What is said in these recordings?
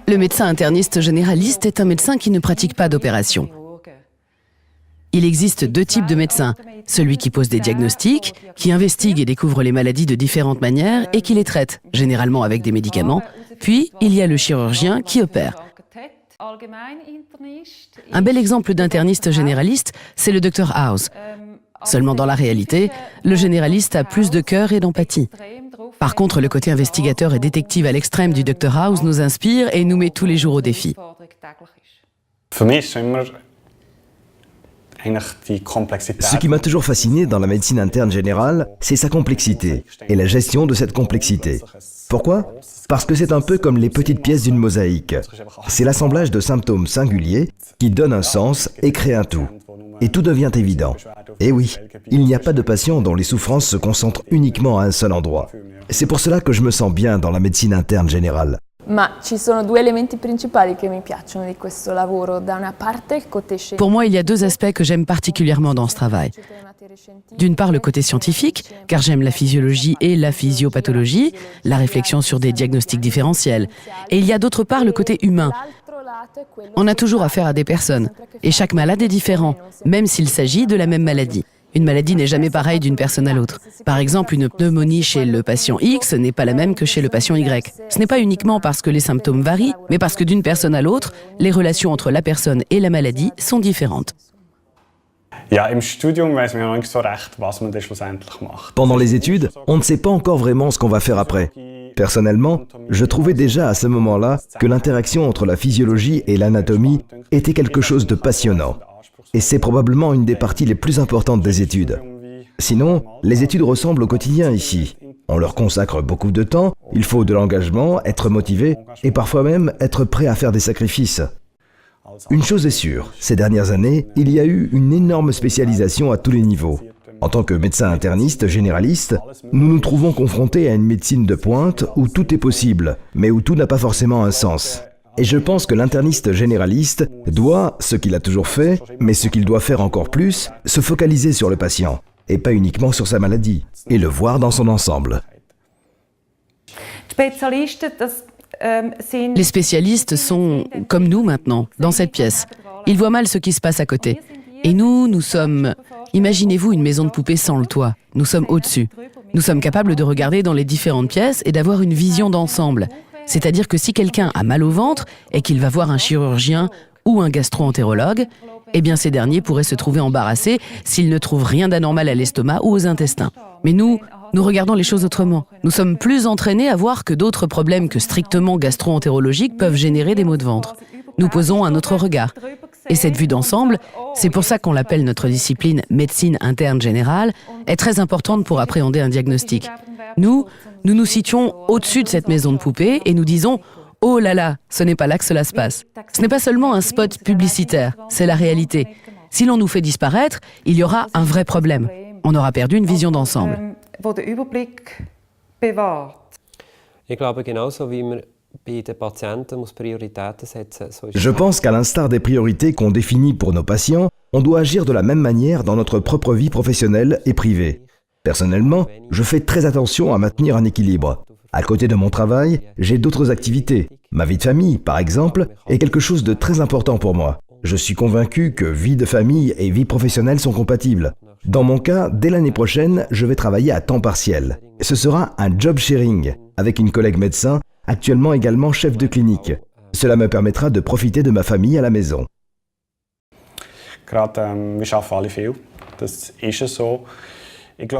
Le médecin interniste généraliste est un médecin qui ne pratique pas d'opération. Il existe deux types de médecins. Celui qui pose des diagnostics, qui investigue et découvre les maladies de différentes manières et qui les traite, généralement avec des médicaments. Puis, il y a le chirurgien qui opère. Un bel exemple d'interniste généraliste, c'est le Dr House. Seulement dans la réalité, le généraliste a plus de cœur et d'empathie. Par contre, le côté investigateur et détective à l'extrême du Dr House nous inspire et nous met tous les jours au défi. Ce qui m'a toujours fasciné dans la médecine interne générale, c'est sa complexité et la gestion de cette complexité. Pourquoi ? Parce que c'est un peu comme les petites pièces d'une mosaïque. C'est l'assemblage de symptômes singuliers qui donne un sens et crée un tout. Et tout devient évident. Et oui, il n'y a pas de patient dont les souffrances se concentrent uniquement à un seul endroit. C'est pour cela que je me sens bien dans la médecine interne générale. Pour moi, il y a deux aspects que j'aime particulièrement dans ce travail. D'une part, le côté scientifique, car j'aime la physiologie et la physiopathologie, la réflexion sur des diagnostics différentiels. Et il y a d'autre part le côté humain. On a toujours affaire à des personnes, et chaque malade est différent, même s'il s'agit de la même maladie. Une maladie n'est jamais pareille d'une personne à l'autre. Par exemple, une pneumonie chez le patient X n'est pas la même que chez le patient Y. Ce n'est pas uniquement parce que les symptômes varient, mais parce que d'une personne à l'autre, les relations entre la personne et la maladie sont différentes. Pendant les études, on ne sait pas encore vraiment ce qu'on va faire après. Personnellement, je trouvais déjà à ce moment-là que l'interaction entre la physiologie et l'anatomie était quelque chose de passionnant. Et c'est probablement une des parties les plus importantes des études. Sinon, les études ressemblent au quotidien ici. On leur consacre beaucoup de temps, il faut de l'engagement, être motivé et parfois même être prêt à faire des sacrifices. Une chose est sûre, ces dernières années, il y a eu une énorme spécialisation à tous les niveaux. En tant que médecin interniste, généraliste, nous nous trouvons confrontés à une médecine de pointe où tout est possible, mais où tout n'a pas forcément un sens. Et je pense que l'interniste généraliste doit, ce qu'il a toujours fait, mais ce qu'il doit faire encore plus, se focaliser sur le patient, et pas uniquement sur sa maladie, et le voir dans son ensemble. Les spécialistes sont, comme nous maintenant, dans cette pièce. Ils voient mal ce qui se passe à côté. Et nous sommes... Imaginez-vous une maison de poupée sans le toit. Nous sommes au-dessus. Nous sommes capables de regarder dans les différentes pièces et d'avoir une vision d'ensemble. C'est-à-dire que si quelqu'un a mal au ventre et qu'il va voir un chirurgien ou un gastro-entérologue, eh bien ces derniers pourraient se trouver embarrassés s'ils ne trouvent rien d'anormal à l'estomac ou aux intestins. Mais nous regardons les choses autrement. Nous sommes plus entraînés à voir que d'autres problèmes que strictement gastro-entérologiques peuvent générer des maux de ventre. Nous posons un autre regard. Et cette vue d'ensemble, c'est pour ça qu'on l'appelle notre discipline médecine interne générale, est très importante pour appréhender un diagnostic. Nous nous situons au-dessus de cette maison de poupée et nous disons « Oh là là, ce n'est pas là que cela se passe ». Ce n'est pas seulement un spot publicitaire, c'est la réalité. Si l'on nous fait disparaître, il y aura un vrai problème. On aura perdu une vision d'ensemble. Je pense qu'à l'instar des priorités qu'on définit pour nos patients, on doit agir de la même manière dans notre propre vie professionnelle et privée. Personnellement, je fais très attention à maintenir un équilibre. À côté de mon travail, j'ai d'autres activités. Ma vie de famille, par exemple, est quelque chose de très important pour moi. Je suis convaincu que vie de famille et vie professionnelle sont compatibles. Dans mon cas, dès l'année prochaine, je vais travailler à temps partiel. Ce sera un job sharing avec une collègue médecin, actuellement également chef de clinique. Cela me permettra de profiter de ma famille à la maison.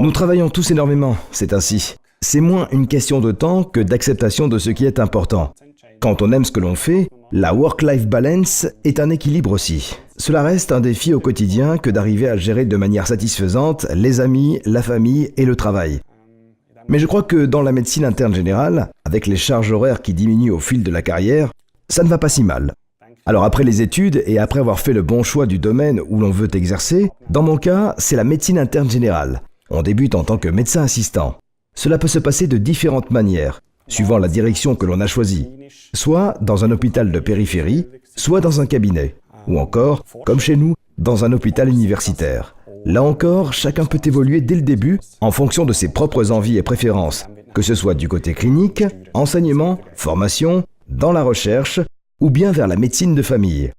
Nous travaillons tous énormément, c'est ainsi. C'est moins une question de temps que d'acceptation de ce qui est important. Quand on aime ce que l'on fait, la work-life balance est un équilibre aussi. Cela reste un défi au quotidien que d'arriver à gérer de manière satisfaisante les amis, la famille et le travail. Mais je crois que dans la médecine interne générale, avec les charges horaires qui diminuent au fil de la carrière, ça ne va pas si mal. Alors après les études et après avoir fait le bon choix du domaine où l'on veut exercer, dans mon cas, c'est la médecine interne générale. On débute en tant que médecin assistant. Cela peut se passer de différentes manières, suivant la direction que l'on a choisie. Soit dans un hôpital de périphérie, soit dans un cabinet. Ou encore, comme chez nous, dans un hôpital universitaire. Là encore, chacun peut évoluer dès le début en fonction de ses propres envies et préférences, que ce soit du côté clinique, enseignement, formation, dans la recherche ou bien vers la médecine de famille.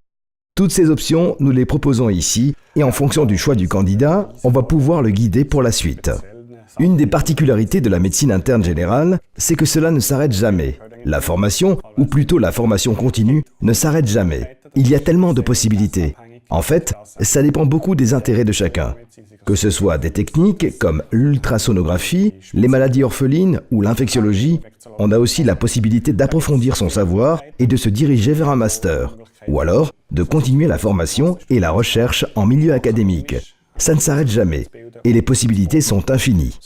Toutes ces options, nous les proposons ici et en fonction du choix du candidat, on va pouvoir le guider pour la suite. Une des particularités de la médecine interne générale, c'est que cela ne s'arrête jamais. La formation, ou plutôt la formation continue, ne s'arrête jamais. Il y a tellement de possibilités. En fait, ça dépend beaucoup des intérêts de chacun. Que ce soit des techniques comme l'ultrasonographie, les maladies orphelines ou l'infectiologie, on a aussi la possibilité d'approfondir son savoir et de se diriger vers un master. Ou alors, de continuer la formation et la recherche en milieu académique. Ça ne s'arrête jamais et les possibilités sont infinies.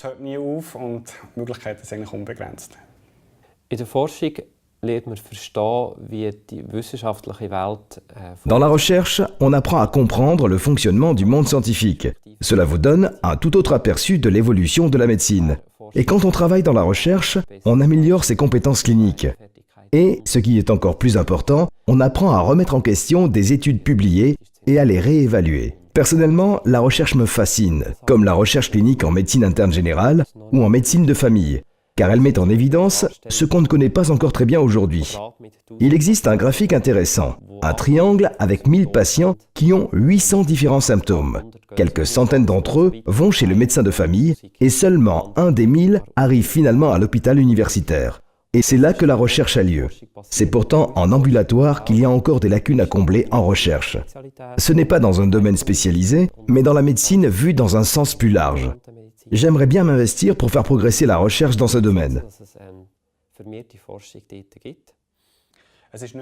Dans la recherche, on apprend à comprendre le fonctionnement du monde scientifique. Cela vous donne un tout autre aperçu de l'évolution de la médecine. Et quand on travaille dans la recherche, on améliore ses compétences cliniques. Et, ce qui est encore plus important, on apprend à remettre en question des études publiées et à les réévaluer. Personnellement, la recherche me fascine, comme la recherche clinique en médecine interne générale ou en médecine de famille, car elle met en évidence ce qu'on ne connaît pas encore très bien aujourd'hui. Il existe un graphique intéressant, un triangle avec 1000 patients qui ont 800 différents symptômes. Quelques centaines d'entre eux vont chez le médecin de famille et seulement un des 1000 arrive finalement à l'hôpital universitaire. Et c'est là que la recherche a lieu. C'est pourtant en ambulatoire qu'il y a encore des lacunes à combler en recherche. Ce n'est pas dans un domaine spécialisé, mais dans la médecine vue dans un sens plus large. J'aimerais bien m'investir pour faire progresser la recherche dans ce domaine.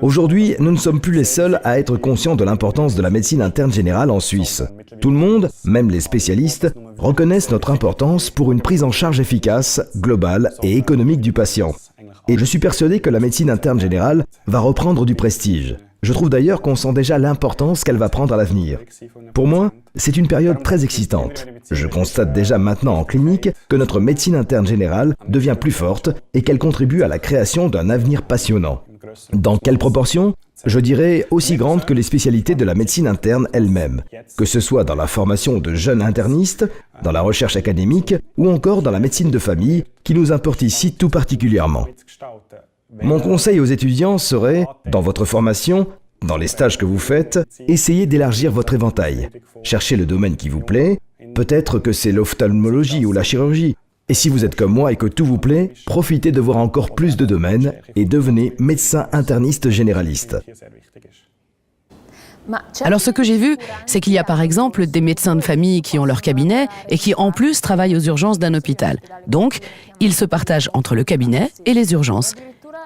Aujourd'hui, nous ne sommes plus les seuls à être conscients de l'importance de la médecine interne générale en Suisse. Tout le monde, même les spécialistes, reconnaissent notre importance pour une prise en charge efficace, globale et économique du patient. Et je suis persuadé que la médecine interne générale va reprendre du prestige. Je trouve d'ailleurs qu'on sent déjà l'importance qu'elle va prendre à l'avenir. Pour moi, c'est une période très excitante. Je constate déjà maintenant en clinique que notre médecine interne générale devient plus forte et qu'elle contribue à la création d'un avenir passionnant. Dans quelle proportion ? Je dirais aussi grande que les spécialités de la médecine interne elle-même, que ce soit dans la formation de jeunes internistes, dans la recherche académique ou encore dans la médecine de famille, qui nous importe ici tout particulièrement. Mon conseil aux étudiants serait, dans votre formation, dans les stages que vous faites, essayez d'élargir votre éventail. Cherchez le domaine qui vous plaît, peut-être que c'est l'ophtalmologie ou la chirurgie. Et si vous êtes comme moi et que tout vous plaît, profitez de voir encore plus de domaines et devenez médecin interniste généraliste. Alors ce que j'ai vu, c'est qu'il y a par exemple des médecins de famille qui ont leur cabinet et qui en plus travaillent aux urgences d'un hôpital. Donc, ils se partagent entre le cabinet et les urgences.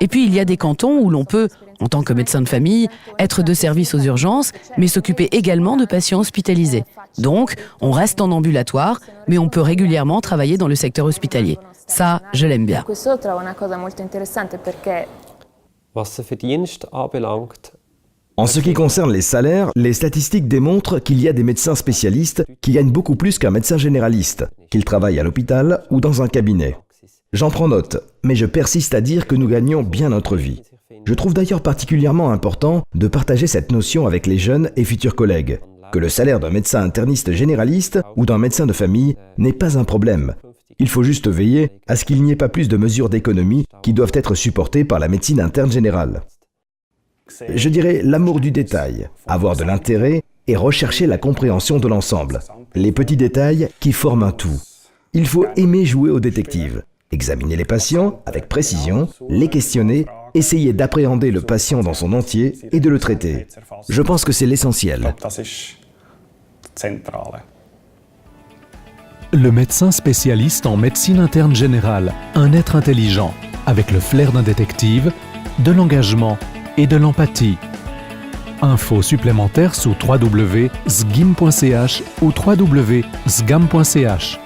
Et puis il y a des cantons où l'on peut, en tant que médecin de famille, être de service aux urgences, mais s'occuper également de patients hospitalisés. Donc, on reste en ambulatoire, mais on peut régulièrement travailler dans le secteur hospitalier. Ça, je l'aime bien. En ce qui concerne les salaires, les statistiques démontrent qu'il y a des médecins spécialistes qui gagnent beaucoup plus qu'un médecin généraliste, qu'ils travaillent à l'hôpital ou dans un cabinet. J'en prends note, mais je persiste à dire que nous gagnons bien notre vie. Je trouve d'ailleurs particulièrement important de partager cette notion avec les jeunes et futurs collègues, que le salaire d'un médecin interniste généraliste ou d'un médecin de famille n'est pas un problème. Il faut juste veiller à ce qu'il n'y ait pas plus de mesures d'économie qui doivent être supportées par la médecine interne générale. Je dirais l'amour du détail, avoir de l'intérêt et rechercher la compréhension de l'ensemble. Les petits détails qui forment un tout. Il faut aimer jouer au détective, examiner les patients avec précision, les questionner, essayer d'appréhender le patient dans son entier et de le traiter. Je pense que c'est l'essentiel. Le médecin spécialiste en médecine interne générale, un être intelligent, avec le flair d'un détective, de l'engagement et de l'empathie. Infos supplémentaires sous www.sgim.ch ou www.sgam.ch.